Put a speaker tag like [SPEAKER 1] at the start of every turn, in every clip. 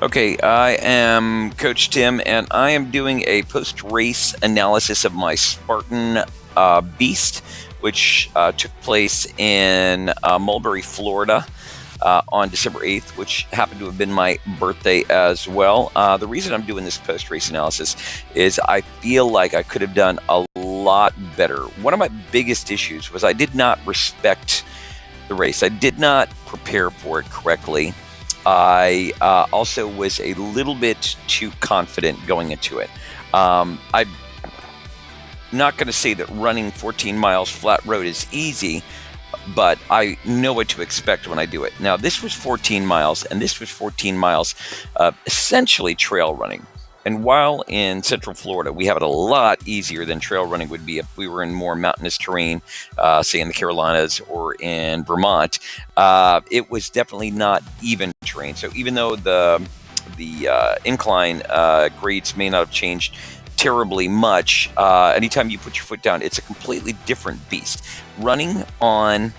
[SPEAKER 1] Okay, I am Coach Tim, and I am doing a post-race analysis of my Spartan Beast, which took place in Mulberry, Florida, on December 8th, which happened to have been my birthday as well. The reason I'm doing this post-race analysis is I feel like I could have done a lot better. One of my biggest issues was I did not respect the race. I did not prepare for it correctly. I also was a little bit too confident going into it. I'm not going to say that running 14 miles flat road is easy, but I know what to expect when I do it. Now, this was 14 miles, and this was 14 miles essentially trail running. And while in Central Florida, we have it a lot easier than trail running would be if we were in more mountainous terrain, say in the Carolinas or in Vermont, it was definitely not even terrain. So even though the incline grades may not have changed terribly much, anytime you put your foot down, it's a completely different beast. Running on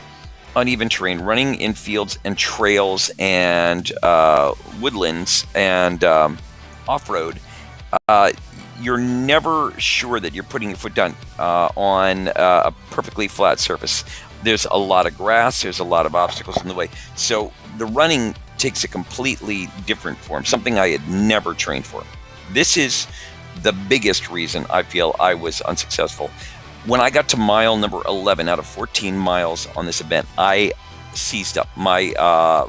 [SPEAKER 1] uneven terrain, running in fields and trails and woodlands and off-road, you're never sure that you're putting your foot down on a perfectly flat surface. There's a lot of grass, there's a lot of obstacles in the way. So the running takes a completely different form, something I had never trained for. This is the biggest reason I feel I was unsuccessful. When I got to mile number 11 out of 14 miles on this event, I seized up. My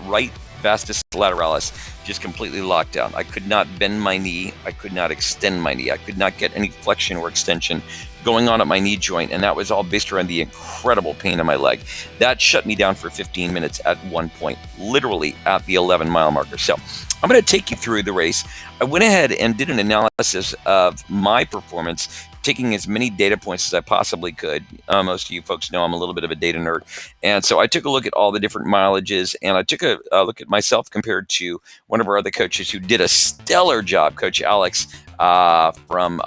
[SPEAKER 1] right vastus lateralis just completely locked down. I could not bend my knee. I could not extend my knee. I could not get any flexion or extension going on at my knee joint, and that was all based around the incredible pain in my leg. That shut me down for 15 minutes at one point, literally at the 11-mile marker. So I'm going to take you through the race. I went ahead and did an analysis of my performance, taking as many data points as I possibly could. Most of you folks know I'm a little bit of a data nerd. And so I took a look at all the different mileages, and I took a look at myself compared to one of our other coaches who did a stellar job, Coach Alex from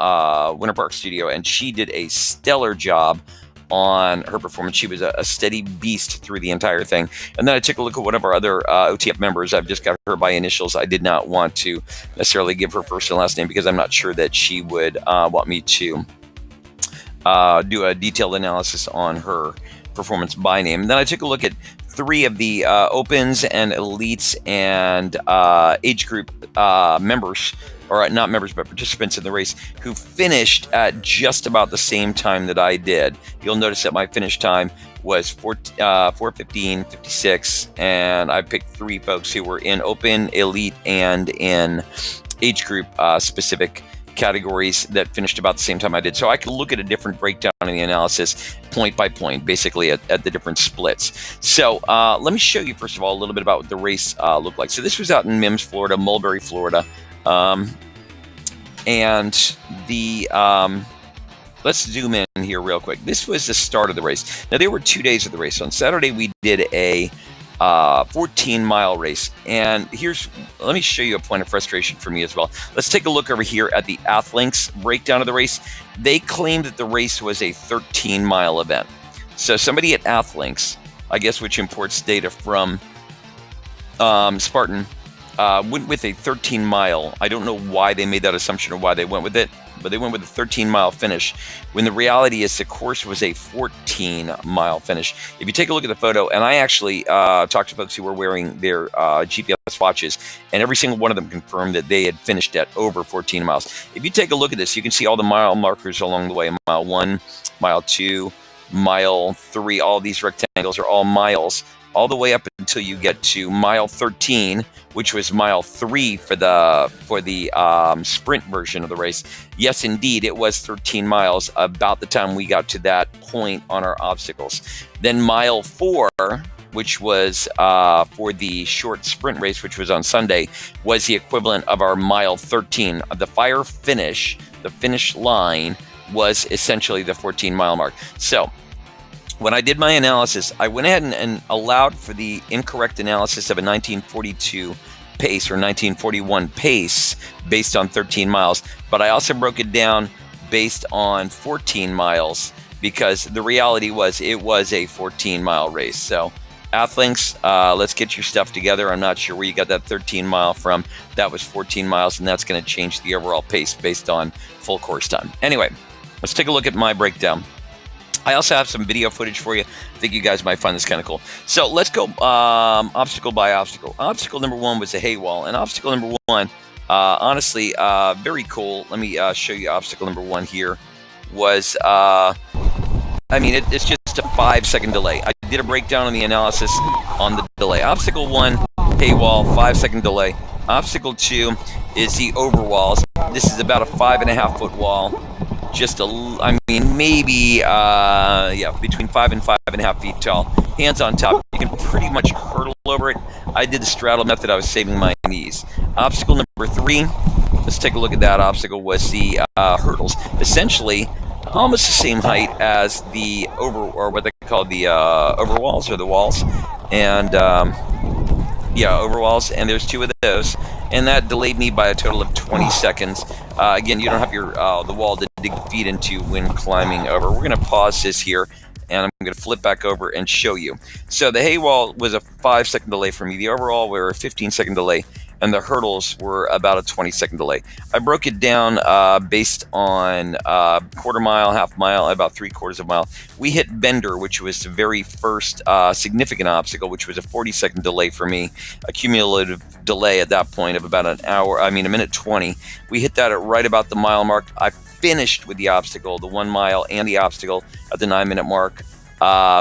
[SPEAKER 1] Winter Park Studio, and she did a stellar job on her performance. She was a steady beast through the entire thing. And then I took a look at one of our other OTF members. I've just got her by initials. I did not want to necessarily give her first and last name because I'm not sure that she would want me to do a detailed analysis on her performance by name. And then I took a look at three of the opens and elites and age group members, or not members, but participants in the race who finished at just about the same time that I did. You'll notice that my finish time was 4:15:56, and I picked three folks who were in open, elite, and in age group specific categories that finished about the same time I did. So I could look at a different breakdown in the analysis, point by point, basically at the different splits. So let me show you, first of all, a little bit about what the race looked like. So this was out in Mims, Florida, Mulberry, Florida. And the let's zoom in here real quick. This was the start of the race. Now, there were 2 days of the race. On Saturday, we did a 14-mile race. And let me show you a point of frustration for me as well. Let's take a look over here at the Athlinks breakdown of the race. They claimed that the race was a 13-mile event. So somebody at Athlinks, I guess, which imports data from Spartan, went with a 13-mile. I don't know why they made that assumption or why they went with it, but they went with a 13-mile finish, when the reality is the course was a 14-mile finish. If you take a look at the photo, and I actually talked to folks who were wearing their GPS watches, and every single one of them confirmed that they had finished at over 14 miles. If you take a look at this, you can see all the mile markers along the way. Mile 1, mile 2, mile 3, all these rectangles are all miles, all the way up until you get to mile 13, which was mile 3 for the sprint version of the race. Yes, indeed, it was 13 miles about the time we got to that point on our obstacles. Then mile 4, which was for the short sprint race, which was on Sunday, was the equivalent of our mile 13. The finish line was essentially the 14-mile mark. So when I did my analysis, I went ahead and allowed for the incorrect analysis of a 1942 pace or 1941 pace based on 13 miles, but I also broke it down based on 14 miles because the reality was it was a 14-mile race. So Athlinks, let's get your stuff together. I'm not sure where you got that 13 mile from. That was 14 miles, and that's going to change the overall pace based on full course time. Anyway, let's take a look at my breakdown. I also have some video footage for you. I think you guys might find this kind of cool. So let's go obstacle by obstacle. Obstacle number 1 was the hay wall. And obstacle number 1, honestly, very cool. Let me show you obstacle number 1 here. Was, it's just a 5-second delay. I did a breakdown on the analysis on the delay. Obstacle 1, hay wall, 5-second delay. Obstacle 2 is the overwalls. This is about a 5.5-foot wall. Maybe between 5 and 5.5 feet tall. Hands on top. You can pretty much hurdle over it. I did the straddle method. I was saving my knees. Obstacle number 3. Let's take a look at that obstacle. Was the hurdles. Essentially, almost the same height as the what they call the overwalls or the walls, and overwalls. And there's 2 of those, and that delayed me by a total of 20 seconds. Again, you don't have your the wall to dig feet into when climbing over. We're going to pause this here, and I'm going to flip back over and show you. So the hay wall was a 5-second delay for me. The overall were a 15-second delay, and the hurdles were about a 20-second delay. I broke it down based on quarter mile, half mile, about 3/4 of a mile. We hit Bender, which was the very first significant obstacle, which was a 40-second delay for me, a cumulative delay at that point of about a minute 20. We hit that at right about the mile mark. I finished with the obstacle, the 1 mile and the obstacle at the 9-minute mark,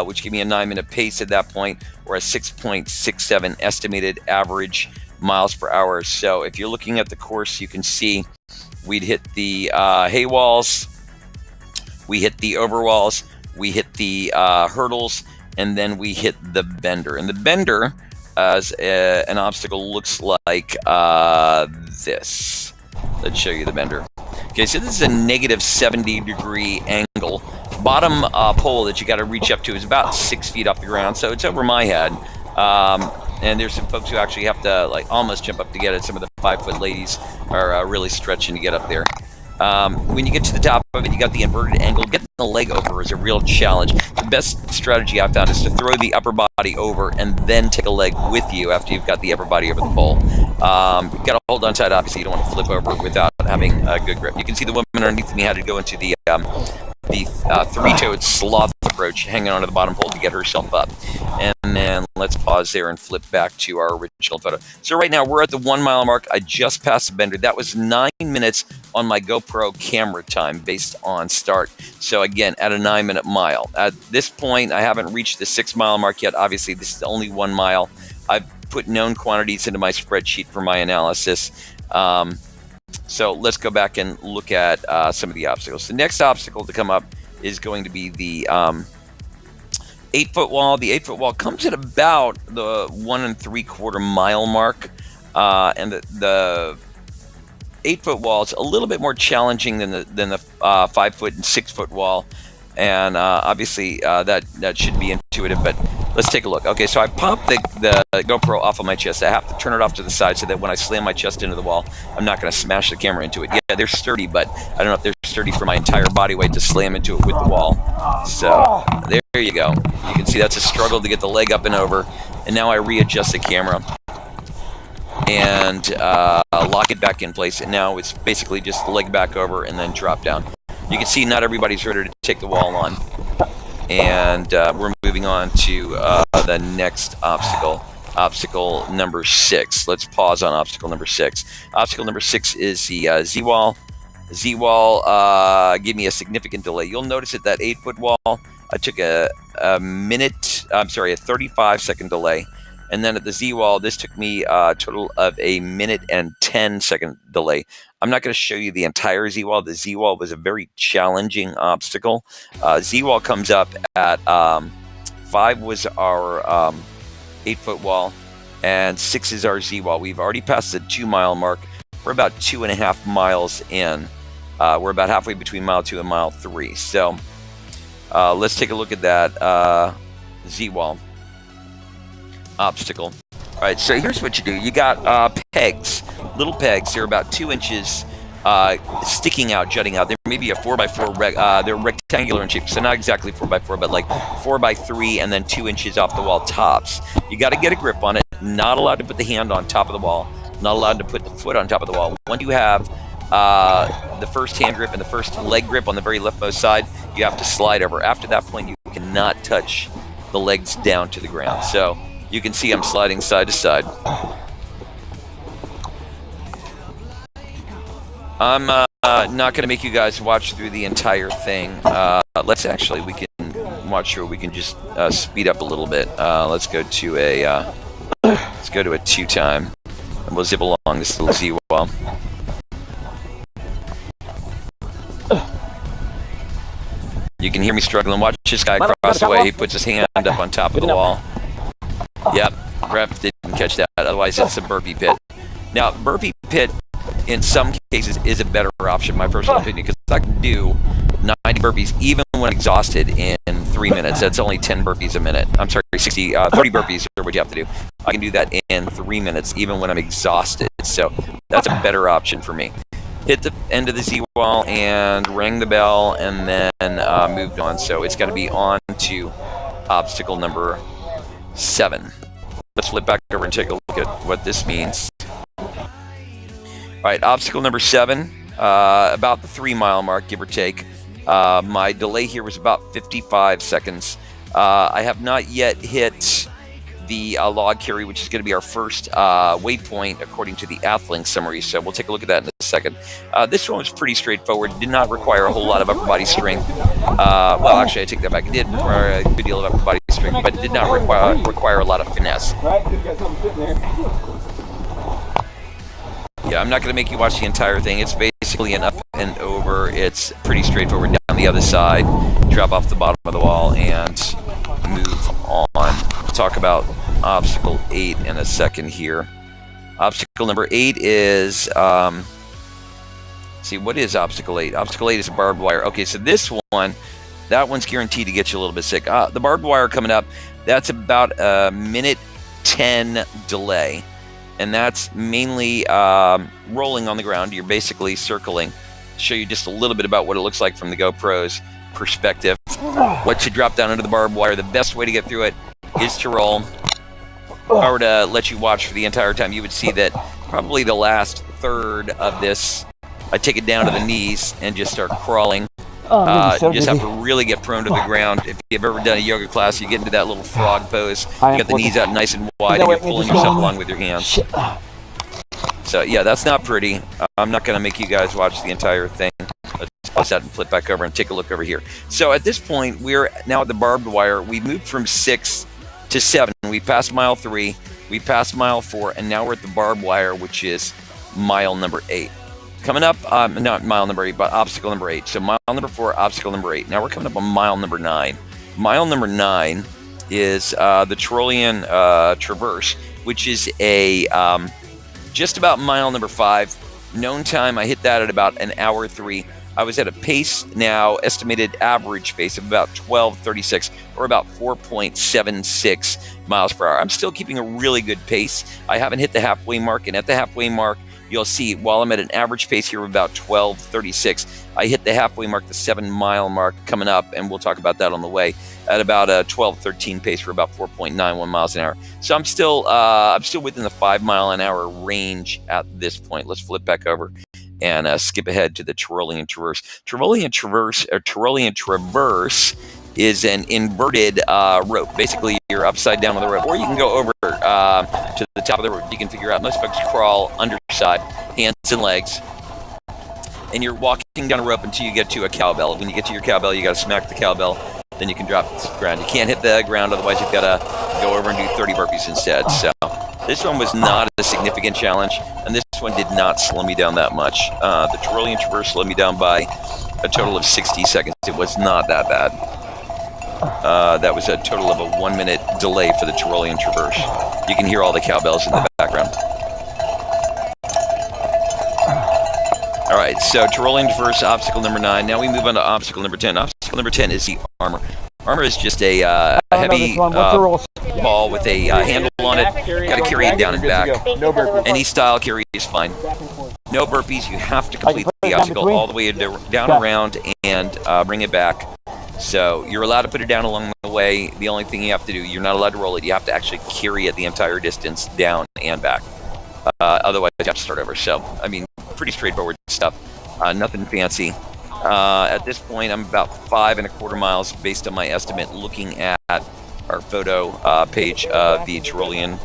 [SPEAKER 1] which gave me a 9-minute pace at that point, or a 6.67 estimated average miles per hour. So if you're looking at the course, you can see we'd hit the hay walls, we hit the overwalls, we hit the hurdles, and then we hit the Bender. And the Bender as an obstacle looks like this. Let's show you the Bender. Okay, so this is a negative 70-degree angle. Bottom pole that you got to reach up to is about 6 feet off the ground, so it's over my head. And there's some folks who actually have to almost jump up to get it. Some of the 5-foot ladies are really stretching to get up there. When you get to the top of it, you got the inverted angle. Getting the leg over is a real challenge. The best strategy I've found is to throw the upper body over and then take a leg with you after you've got the upper body over the pole. You've got to hold on tight, obviously. You don't want to flip over without having a good grip. You can see the woman underneath me had to go into the 3-toed sloth approach, hanging onto the bottom pole to get herself up. And then let's pause there and flip back to our original photo. So right now we're at the 1 mile mark. I just passed the Bender. That was 9 minutes on my GoPro camera time based on start. So again, at a 9-minute mile. At this point, I haven't reached the 6 mile mark yet. Obviously, this is only 1 mile. I've put known quantities into my spreadsheet for my analysis. So let's go back and look at some of the obstacles. The next obstacle to come up is going to be the 8-foot wall. The 8-foot wall comes at about the 1 3/4 mile mark, and the 8-foot wall is a little bit more challenging than the 5-foot and 6-foot wall, and obviously that should be intuitive. But let's take a look. Okay, so I popped the GoPro off of my chest. I have to turn it off to the side so that when I slam my chest into the wall, I'm not going to smash the camera into it. Yeah, they're sturdy, but I don't know if they're sturdy for my entire body weight to slam into it with the wall. So there you go. You can see that's a struggle to get the leg up and over. And now I readjust the camera and lock it back in place. And now it's basically just leg back over and then drop down. You can see not everybody's ready to take the wall on. And we're moving on to the next obstacle, obstacle number 6. Let's pause on obstacle number 6. Obstacle number 6 is the Z-wall. Z-wall gave me a significant delay. You'll notice at that 8-foot wall, I took a 35-second delay. And then at the Z-wall, this took me a total of a 1 and 10-second delay. I'm not going to show you the entire Z-wall. The Z-wall was a very challenging obstacle. Z-wall comes up at 5 was our 8-foot wall, and 6 is our Z-wall. We've already passed the 2-mile mark. We're about 2.5 miles in. We're about halfway between mile 2 and mile 3. So let's take a look at that Z-wall obstacle. All right, so here's what you do. You got pegs, little pegs. They're about 2 inches sticking out, jutting out. There may be a 4x4. They're rectangular in shape, so not exactly 4x4, but like 4x3, and then 2 inches off the wall tops. You got to get a grip on it. Not allowed to put the hand on top of the wall. Not allowed to put the foot on top of the wall. Once you have the first hand grip and the first leg grip on the very leftmost side, you have to slide over. After that point, you cannot touch the legs down to the ground. So you can see I'm sliding side to side. I'm not going to make you guys watch through the entire thing. Let's actually, we can watch through. We can just speed up a little bit. Let's go to a 2 time, and we'll zip along this little Z wall. You can hear me struggling. Watch this guy cross away. He puts his hand up on top of the wall. Yep, ref didn't catch that. Otherwise, it's a burpee pit. Now, burpee pit, in some cases, is a better option, my personal opinion, because I can do 90 burpees even when exhausted in 3 minutes. That's only 10 burpees a minute. I'm sorry, 30 burpees are what you have to do. I can do that in 3 minutes even when I'm exhausted. So that's a better option for me. Hit the end of the Z-wall and rang the bell, and then moved on. So it's got to be on to obstacle number 7. Let's flip back over and take a look at what this means. All right, obstacle number 7, about the 3 mile mark, give or take. My delay here was about 55 seconds. I have not yet hit the log carry, which is going to be our first waypoint according to the Athling summary. So we'll take a look at that in a second. This one was pretty straightforward. Did not require a whole lot of upper body strength. Well, actually, I take that back. It did require a good deal of upper body strength, but it did not require a lot of finesse. Yeah, I'm not going to make you watch the entire thing. It's basically an up and over. It's pretty straightforward. Down the other side, drop off the bottom of the wall, and move on. We'll talk about obstacle 8 in a second here. Obstacle number 8 is, see, what is obstacle 8? Obstacle 8 is a barbed wire. Okay, so this one, that one's guaranteed to get you a little bit sick. The barbed wire coming up, that's about a minute 10 delay. And that's mainly rolling on the ground. You're basically circling. Show you just a little bit about what it looks like from the GoPro's perspective. Once you drop down into the barbed wire, the best way to get through it is to roll. If I were to let you watch for the entire time, you would see that probably the last third of this, I take it down to the knees and just start crawling. You just have to really get prone to the ground. If you've ever done a yoga class, you get into that little frog pose. You got the knees out nice and wide, and you're pulling yourself along with your hands. So yeah, that's not pretty. I'm not going to make you guys watch the entire thing. Let's pause that and flip back over and take a look over here. So at this point, we're now at the barbed wire. We moved from 6 to 7. We passed mile 3. We passed mile 4, and now we're at the barbed wire, which is mile number 8. Coming up, not mile number 8, but obstacle number 8. So mile number 4, obstacle number 8. Now we're coming up on mile number 9. Mile number 9 is the Tyrolean Traverse, which is a just about mile number 5. Known time, I hit that at about an hour 3. I was at a pace now, estimated average pace of about 12:36, or about 4.76 miles per hour. I'm still keeping a really good pace. I haven't hit the halfway mark, and at the halfway mark, you'll see while I'm at an average pace here of about 12:36, I hit the halfway mark, the 7 mile mark coming up, and we'll talk about that on the way, at about a 12:13 pace for about 4.91 miles an hour. So I'm still within the 5 mile an hour range at this point. Let's flip back over and skip ahead to the Tyrolean Traverse. Tyrolean Traverse is an inverted rope. Basically, you're upside down on the rope, or you can go over to the top of the rope. You can figure out. Most folks crawl underside, hands and legs, and you're walking down a rope until you get to a cowbell. When you get to your cowbell, you got to smack the cowbell. Then you can drop it to the ground. You can't hit the ground, otherwise you've got to go over and do 30 burpees instead. So this one was not a significant challenge, and this one did not slow me down that much. The Tyrolean Traverse slowed me down by a total of 60 seconds. It was not that bad. That was a total of a 1 minute delay for the Tyrolean Traverse. You can hear all the cowbells in the background. All right, so Tyrolean Traverse, obstacle number 9. Now we move on to obstacle number 10. Obstacle number 10 is the armor. Armor is just a heavy ball with a handle on it. Got to carry it down and back. Any style carry is fine. No burpees. You have to complete the obstacle all the way down around and bring it back. So you're allowed to put it down along the way. The only thing you have to do, you're not allowed to roll it. You have to actually carry it the entire distance down and back. Otherwise, you have to start over. So, I mean, pretty straightforward stuff. Nothing fancy. At this point, I'm about 5 1/4 miles based on my estimate, looking at our photo page of the Tyrolean,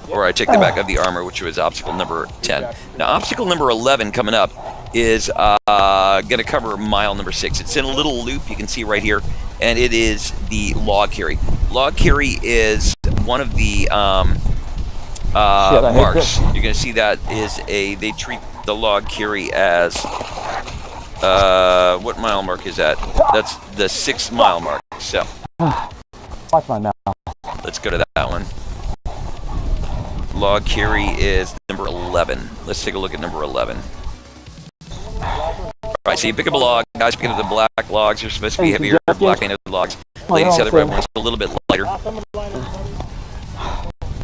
[SPEAKER 1] or I take the back of the armor, which was obstacle number 10. Now, obstacle number 11 coming up is going to cover mile number 6. It's in a little loop, you can see right here, and it is the log carry. Log carry is one of the marks. You're going to see that is they treat the log carry as, what mile mark is that? That's the 6 mile mark. So,
[SPEAKER 2] watch my mouth.
[SPEAKER 1] Let's go to that one. Log carry is number 11. Let's take a look at number 11. All right, so you pick up a log. Guys, pick up the black logs. You're supposed to be heavier black painted logs. Ladies, the other red one's a little bit lighter. All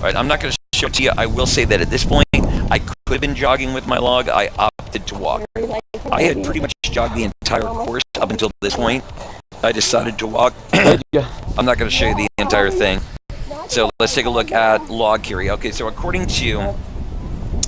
[SPEAKER 1] right, I'm not going to show it to you. I will say that at this point, I could have been jogging with my log. I opted to walk. I had pretty much jogged the entire course up until this point. I decided to walk. I'm not going to show you the entire thing. So let's take a look at log carry. Okay, so according to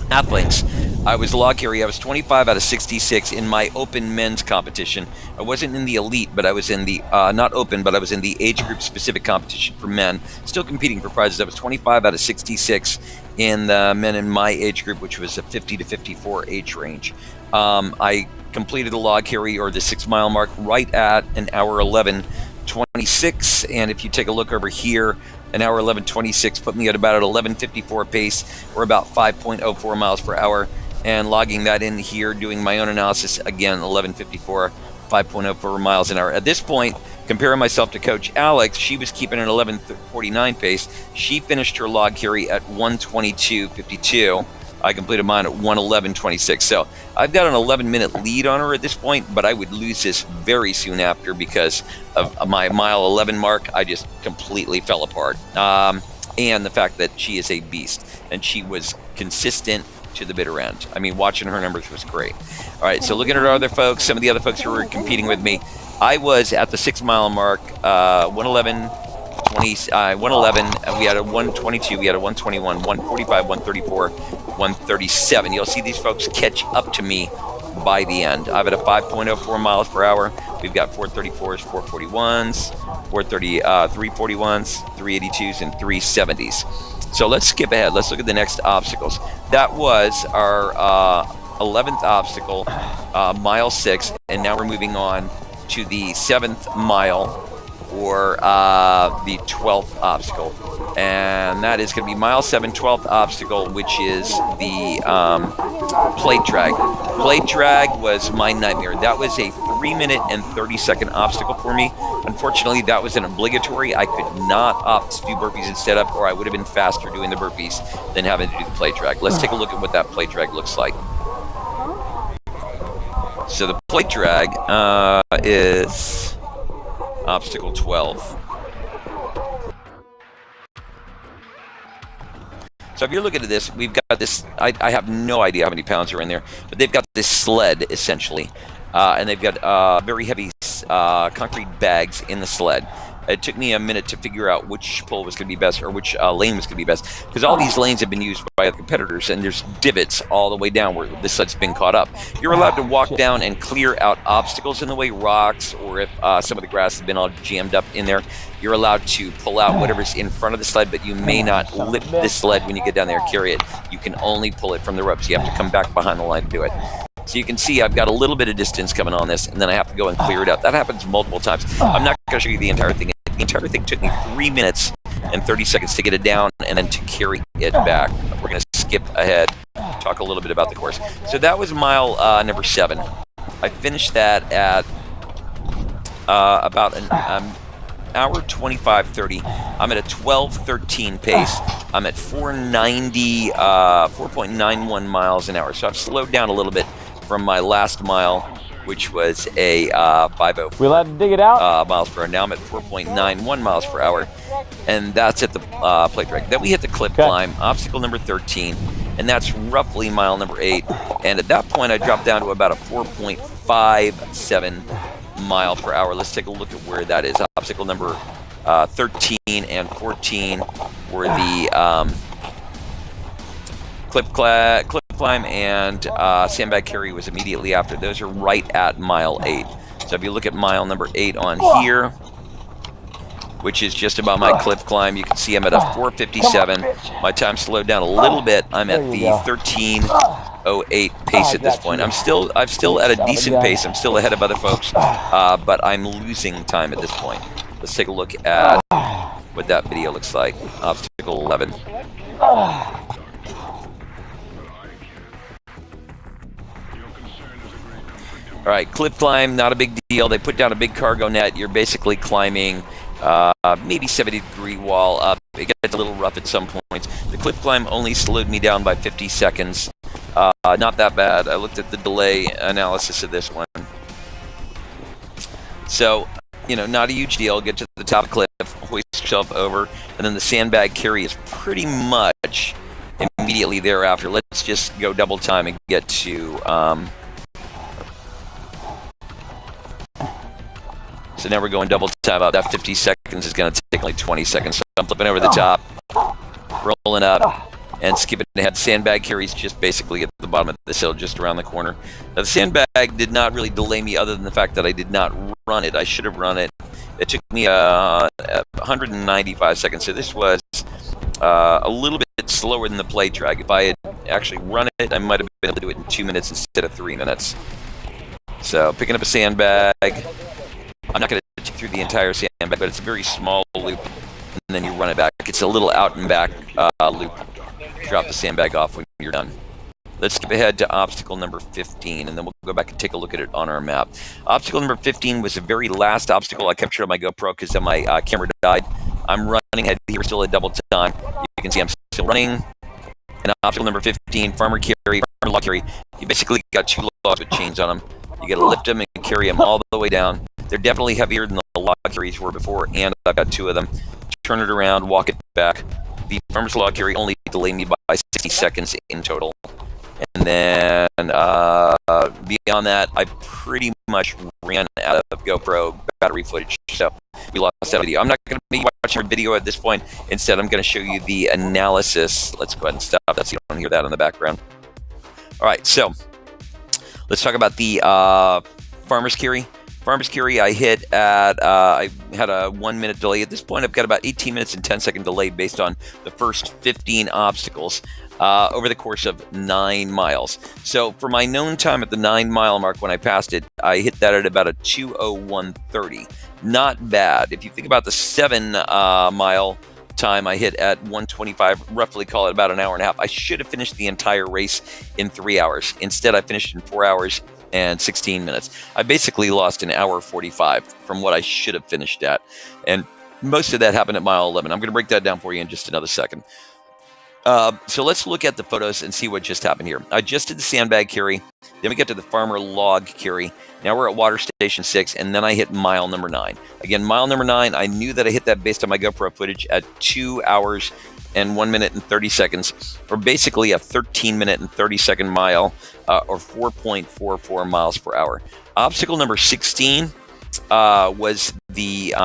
[SPEAKER 1] Athlinks, I was log carry. I was 25 out of 66 in my open men's competition. I wasn't in the elite, but I was in the, not open, but I was in the age group specific competition for men. Still competing for prizes. I was 25 out of 66 in the men in my age group, which was a 50 to 54 age range. I completed the log carry, or the 6 mile mark, right at an hour 11:26. And if you take a look over here, an hour 11:26 put me at about an 11:54 pace, or about 5.04 miles per hour. And logging that in here, doing my own analysis, again, 11:54, 5.04 miles an hour. At this point, comparing myself to Coach Alex, she was keeping an 11:49 pace. She finished her log carry at 1:22:52. I completed mine at 1:11:26. So I've got an 11-minute lead on her at this point, but I would lose this very soon after because of my mile 11 mark. I just completely fell apart. And the fact that she is a beast, and she was consistent to the bitter end. I mean, watching her numbers was great. All right, so looking at our other folks, some of the other folks who were competing with me, I was at the 6 mile mark, 111, we had a 122, we had a 121, 145, 134, 137. You'll see these folks catch up to me by the end. I've at a 5.04 miles per hour. We've got 434s, 441s, 341s, 382s, and 370s. So let's skip ahead. Let's look at the next obstacles. That was our 11th obstacle, mile 6, and now we're moving on to the 7th mile, or the 12th obstacle, and that is going to be mile 7, 12th obstacle, which is the plate drag. Plate drag was my nightmare. That was a 3-minute and 30-second obstacle for me. Unfortunately, that was an obligatory. I could not opt to do burpees instead of, or I would have been faster doing the burpees than having to do the plate drag. Let's take a look at what that plate drag looks like. So the plate drag is obstacle 12. So if you're looking at this, we've got this, I have no idea how many pounds are in there, but they've got this sled, essentially. And they've got very heavy concrete bags in the sled. It took me a minute to figure out which pull was going to be best, or which lane was going to be best, because all these lanes have been used by other competitors, and there's divots all the way down where the sled's been caught up. You're allowed to walk down and clear out obstacles in the way, rocks, or if some of the grass has been all jammed up in there, you're allowed to pull out whatever's in front of the sled, but you may not lift the sled when you get down there and carry it. You can only pull it from the ropes. You have to come back behind the line to do it. So you can see I've got a little bit of distance coming on this, and then I have to go and clear it out. That happens multiple times. I'm not going to show you the entire thing. The entire thing took me 3 minutes and 30 seconds to get it down and then to carry it back. We're going to skip ahead, talk a little bit about the course. So that was mile number 7. I finished that at about an hour 25:30. I'm at a 12:13 pace. I'm at 4.91 miles an hour. So I've slowed down a little bit from my last mile, which was a 5.04.
[SPEAKER 2] We allowed to dig it out?
[SPEAKER 1] Miles per hour. Now I'm at 4.91 miles per hour, and that's at the plate drag. Then we hit the clip climb, obstacle number 13, and that's roughly mile number 8. And at that point, I dropped down to about a 4.57 mile per hour. Let's take a look at where that is. Obstacle number 13 and 14 were the cliff climb, and sandbag carry was immediately after. Those are right at mile 8. So if you look at mile number 8 on here, which is just about my cliff climb, you can see I'm at a 4:57. My time slowed down a little bit. I'm at the 13:08 pace at this point. I'm still at a decent pace. I'm still ahead of other folks, but I'm losing time at this point. Let's take a look at what that video looks like. Obstacle 11. All right, cliff climb, not a big deal. They put down a big cargo net. You're basically climbing maybe 70-degree wall up. It gets a little rough at some points. The cliff climb only slowed me down by 50 seconds. Not that bad. I looked at the delay analysis of this one. So, not a huge deal. Get to the top of the cliff, hoist yourself over, and then the sandbag carry is pretty much immediately thereafter. Let's just go double time and get to... So now we're going double time up. That 50 seconds is going to take like 20 seconds. So I'm flipping over the top, rolling up, and skipping ahead. Sandbag carries just basically at the bottom of this hill, just around the corner. Now, the sandbag did not really delay me other than the fact that I did not run it. I should have run it. It took me 195 seconds. So this was a little bit slower than the play track. If I had actually run it, I might have been able to do it in 2 minutes instead of 3 minutes. So picking up a sandbag. I'm not going to take through the entire sandbag, but it's a very small loop, and then you run it back. It's a little out and back loop. Drop the sandbag off when you're done. Let's skip ahead to obstacle number 15, and then we'll go back and take a look at it on our map. Obstacle number 15 was the very last obstacle I captured on my GoPro because then my camera died. I'm running ahead here, still at double time. You can see I'm still running. And obstacle number 15, farmer log carry. You basically got 2 logs with chains on them. You got to lift them and carry them all the way down. They're definitely heavier than the log carries were before, and I've got 2 of them. Turn it around, walk it back. The farmer's log carry only delayed me by 60 seconds in total. And then beyond that, I pretty much ran out of GoPro battery footage, so we lost that video. I'm not going to be watching your video at this point. Instead, I'm going to show you the analysis. Let's go ahead and stop that so you don't hear that in the background. All right, so let's talk about the farmer's carry. Farmer's carry, I hit at, I had a 1 minute delay. At this point, I've got about 18 minutes and 10 second delay based on the first 15 obstacles over the course of 9 miles. So for my known time at the 9 mile mark when I passed it, I hit that at about a 2:01:30. Not bad. If you think about the 7 mile time I hit at 1:25, roughly call it about an hour and a half. I should have finished the entire race in 3 hours. Instead, I finished in 4 hours and 16 minutes. I basically lost an hour 45 from what I should have finished at. And most of that happened at mile 11. I'm going to break that down for you in just another second. So let's look at the photos and see what just happened here. I just did the sandbag carry. Then we get to the farmer log carry. Now we're at water station 6, and then I hit mile number 9. Again, mile number 9, I knew that I hit that based on my GoPro footage at 2 hours and 1 minute and 30 seconds, or basically a 13 minute and 30 second mile, or 4.44 miles per hour. Obstacle number 16 was the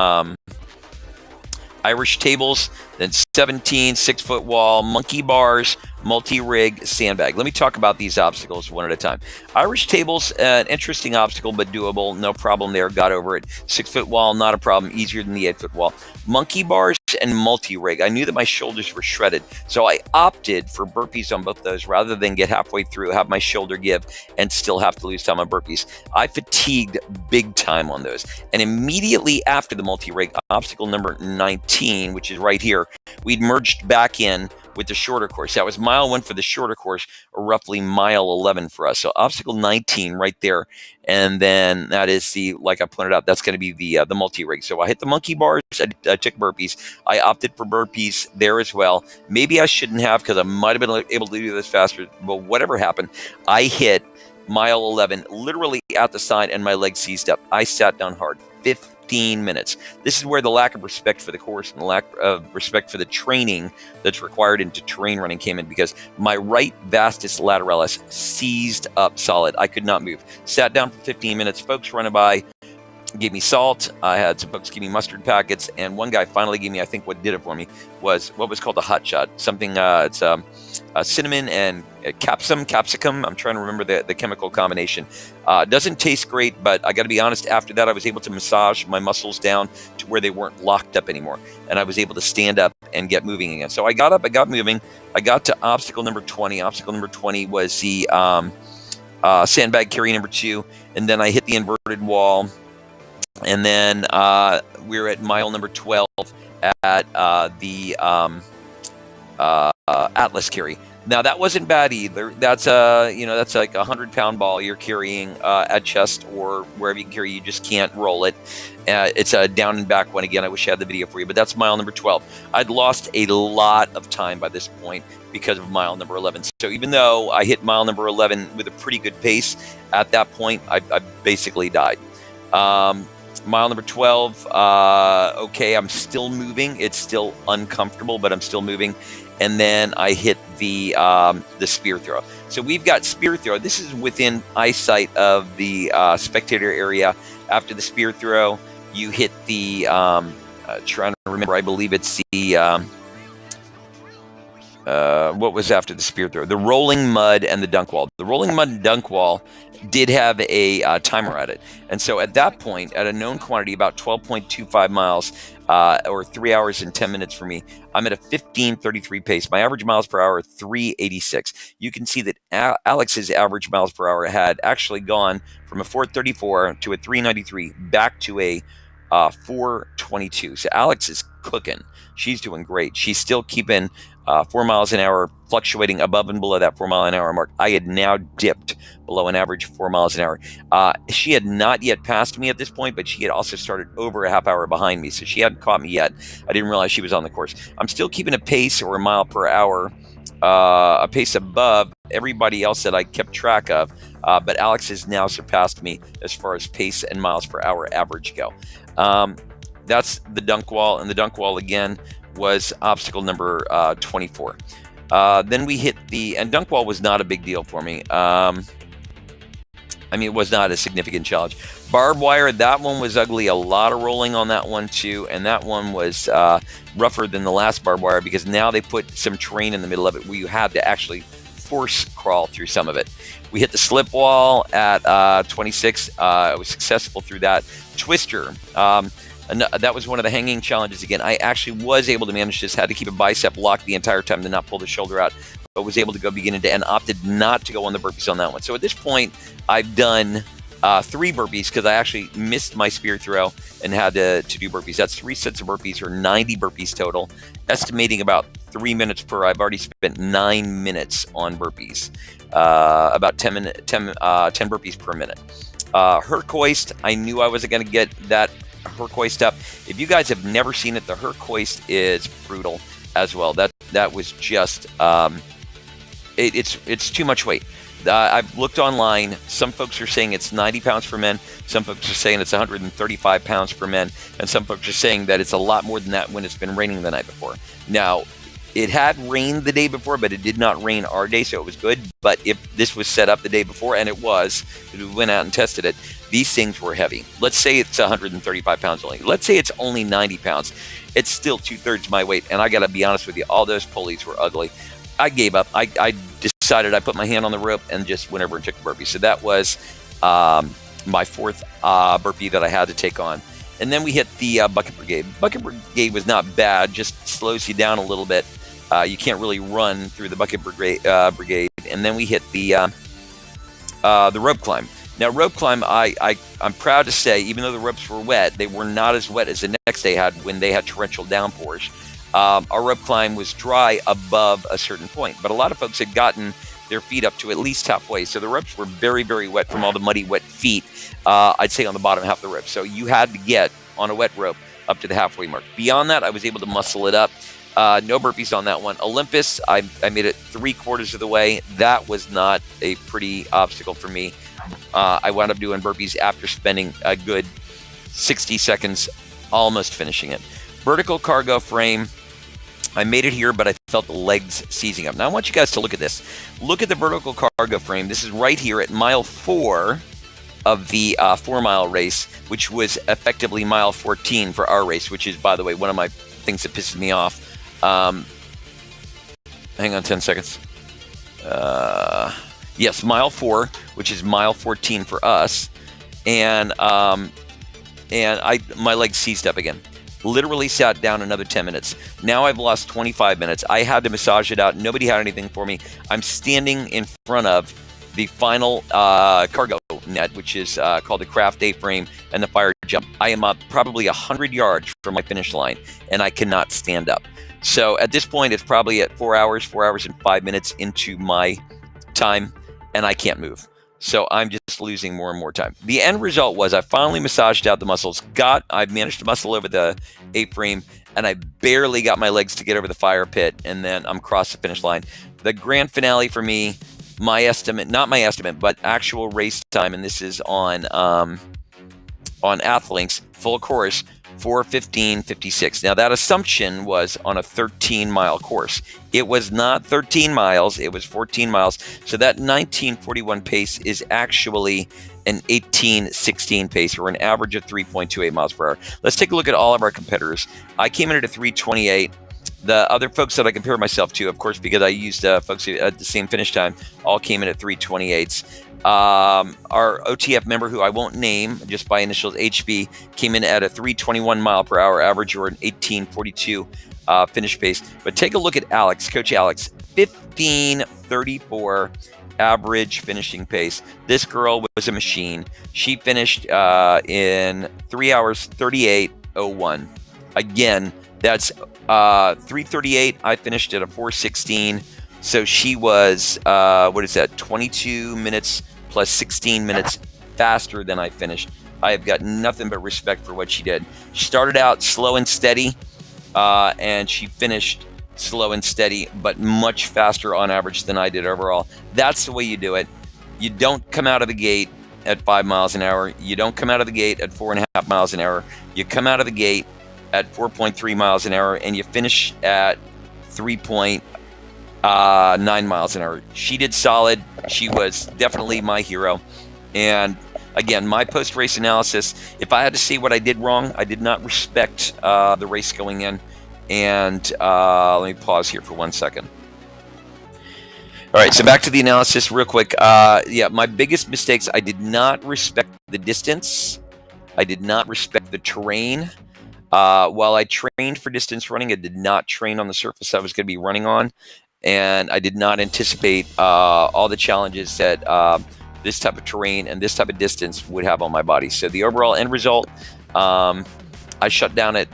[SPEAKER 1] Irish tables, then 17, 6-foot wall, monkey bars, multi-rig, sandbag. Let me talk about these obstacles one at a time. Irish tables, an interesting obstacle, but doable. No problem there. Got over it. 6-foot wall, not a problem. Easier than the 8-foot wall. Monkey bars and multi-rig. I knew that my shoulders were shredded, so I opted for burpees on both those rather than get halfway through, have my shoulder give, and still have to lose time on burpees. I fatigued big time on those. And immediately after the multi-rig, obstacle number 19, which is right here, we'd merged back in with the shorter course. That was mile 1 for the shorter course, or roughly mile 11 for us. So obstacle 19 right there. And then that is the, like I pointed out, that's going to be the multi-rig. So I hit the monkey bars, I took burpees. I opted for burpees there as well. Maybe I shouldn't have, because I might have been able to do this faster, but whatever happened, I hit mile 11 literally at the side and my legs seized up. I sat down hard. 50 15 minutes. This is where the lack of respect for the course and the lack of respect for the training that's required into terrain running came in, because my right vastus lateralis seized up solid. I could not move. Sat down for 15 minutes. Folks running by gave me salt. I had some folks give me mustard packets, and one guy finally gave me, I think what did it for me was what was called a hot shot. Something, it's cinnamon and capsicum. I'm trying to remember the chemical combination. Doesn't taste great, but I got to be honest, after that, I was able to massage my muscles down to where they weren't locked up anymore, and I was able to stand up and get moving again. So I got up, I got moving. I got to obstacle number 20. Obstacle number 20 was the sandbag carry number 2, and then I hit the inverted wall. And then we were at mile number 12 at the Atlas carry. Now that wasn't bad either. That's that's like a 100-pound ball you're carrying at chest or wherever you can carry. You just can't roll it. It's a down and back one again. I wish I had the video for you, but that's mile number 12. I'd lost a lot of time by this point because of mile number 11. So even though I hit mile number 11 with a pretty good pace, at that point I basically died. Mile number 12, okay, I'm still moving. It's still uncomfortable, but I'm still moving. And then I hit the spear throw. So we've got spear throw. This is within eyesight of the spectator area. After the spear throw, you hit the, trying to remember, I believe it's the, what was after the spear throw? The rolling mud and the dunk wall. The rolling mud and dunk wall did have a timer at it. And so at that point, at a known quantity, about 12.25 miles, or 3 hours and 10 minutes for me, I'm at a 15:33 pace. My average miles per hour, 386. You can see that Alex's average miles per hour had actually gone from a 434 to a 393 back to a 422. So Alex is cooking. She's doing great. She's still keeping 4 miles an hour, fluctuating above and below that 4 mile an hour mark. I had now dipped below an average 4 miles an hour. She had not yet passed me at this point, but she had also started over a half hour behind me, so she hadn't caught me yet. I didn't realize she was on the course. I'm still keeping a pace or a mile per hour, a pace above everybody else that I kept track of, but Alex has now surpassed me as far as pace and miles per hour average go. That's the dunk wall, and the dunk wall again was obstacle number 24. Then we hit and dunk wall was not a big deal for me. I mean, it was not a significant challenge. Barbed wire, that one was ugly. A lot of rolling on that one too, and that one was rougher than the last barbed wire because now they put some terrain in the middle of it where you had to actually force crawl through some of it. We hit the slip wall at 26. I was successful through that. Twister. And that was one of the hanging challenges again. I actually was able to manage this, had to keep a bicep locked the entire time to not pull the shoulder out, but was able to go begin and opted not to go on the burpees on that one. So at this point, I've done 3 burpees because I actually missed my spear throw and had to do burpees. That's 3 sets of burpees or 90 burpees total, estimating about 3 minutes per. I've already spent 9 minutes on burpees, about 10 burpees per minute. Herc hoist, I knew I wasn't going to get that Herc hoist up. If you guys have never seen it, the Herc hoist is brutal as well. That was just it's too much weight. I've looked online. Some folks are saying it's 90 pounds for men. Some folks are saying it's 135 pounds for men, and some folks are saying that it's a lot more than that when it's been raining the night before. Now, it had rained the day before, but it did not rain our day, so it was good. But if this was set up the day before, and it was, we went out and tested it, these things were heavy. Let's say it's 135 pounds only. Let's say it's only 90 pounds. It's still 2/3 my weight, and I got to be honest with you, all those pulleys were ugly. I gave up. I decided I put my hand on the rope and just went over and took the burpee. So that was my 4th burpee that I had to take on. And then we hit the bucket brigade. Bucket brigade was not bad, just slows you down a little bit. You can't really run through the bucket brigade. And then we hit the rope climb. Now, rope climb, I'm proud to say, even though the ropes were wet, they were not as wet as the next day had when they had torrential downpours. Our rope climb was dry above a certain point, but a lot of folks had gotten their feet up to at least halfway. So the ropes were very, very wet from all the muddy, wet feet, I'd say on the bottom half of the rope. So you had to get on a wet rope up to the halfway mark. Beyond that, I was able to muscle it up. No burpees on that one. Olympus, I made it 3/4 of the way. That was not a pretty obstacle for me. I wound up doing burpees after spending a good 60 seconds, almost finishing it. Vertical cargo frame. I made it here, but I felt the legs seizing up. Now I want you guys to look at this. Look at the vertical cargo frame. This is right here at mile 4 of the 4-mile race, which was effectively mile 14 for our race, which is, by the way, one of my things that pisses me off. Hang on 10 seconds. Yes, mile 4, which is mile 14 for us. And my legs seized up again. Literally sat down another 10 minutes. Now I've lost 25 minutes. I had to massage it out. Nobody had anything for me. I'm standing in front of the final cargo net, which is called the craft A-frame and the fire jump. I am up probably 100 yards from my finish line, and I cannot stand up. So at this point, it's probably at 4 hours and 5 minutes into my time, and I can't move. So I'm just losing more and more time. The end result was I finally massaged out the muscles. I managed to muscle over the A-frame, and I barely got my legs to get over the fire pit, and then I'm across the finish line. The grand finale for me, my estimate, not my estimate, but actual race time, and this is on Athlinks, full course, 4:15:56. Now that assumption was on a 13-mile course. It was not 13 miles, it was 14 miles. So that 19:41 pace is actually an 18:16 pace, or an average of 3.28 miles per hour. Let's take a look at all of our competitors. I came in at a 3:28. The other folks that I compare myself to, of course, because I used folks at the same finish time, all came in at 3:28s. Our OTF member, who I won't name just by initials, HB, came in at a 3:21 mile per hour average, or an 18:42 finish pace. But take a look at Alex, Coach Alex, 15:34 average finishing pace. This girl was a machine. She finished in 3 hours 38:01. Again, that's 3:38. I finished at a 4:16. So she was, 22 minutes plus 16 minutes faster than I finished. I have got nothing but respect for what she did. She started out slow and steady, and she finished slow and steady, but much faster on average than I did overall. That's the way you do it. You don't come out of the gate at 5 miles an hour. You don't come out of the gate at 4.5 miles an hour. You come out of the gate at 4.3 miles an hour, and you finish at 3.9 miles an hour. She did solid. She was definitely my hero. And again, my post-race analysis, if I had to say what I did wrong, I did not respect the race going in. And let me pause here for 1 second. All right, so back to the analysis real quick. My biggest mistakes, I did not respect the distance. I did not respect the terrain. While I trained for distance running, I did not train on the surface I was going to be running on. And I did not anticipate all the challenges that this type of terrain and this type of distance would have on my body. So the overall end result, I shut down at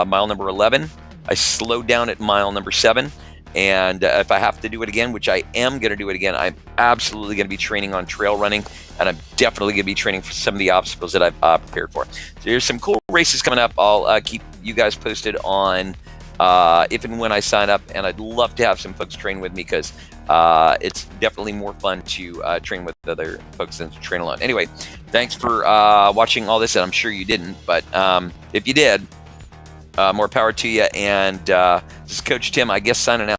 [SPEAKER 1] mile number 11. I slowed down at mile number 7. And if I have to do it again, which I am going to do it again, I'm absolutely going to be training on trail running, and I'm definitely going to be training for some of the obstacles that I've prepared for. So there's some cool races coming up. I'll keep you guys posted on if and when I sign up, and I'd love to have some folks train with me, because it's definitely more fun to train with other folks than to train alone. Anyway, thanks for watching all this, and I'm sure you didn't, but if you did, more power to you. And this is Coach Tim, I guess, signing out.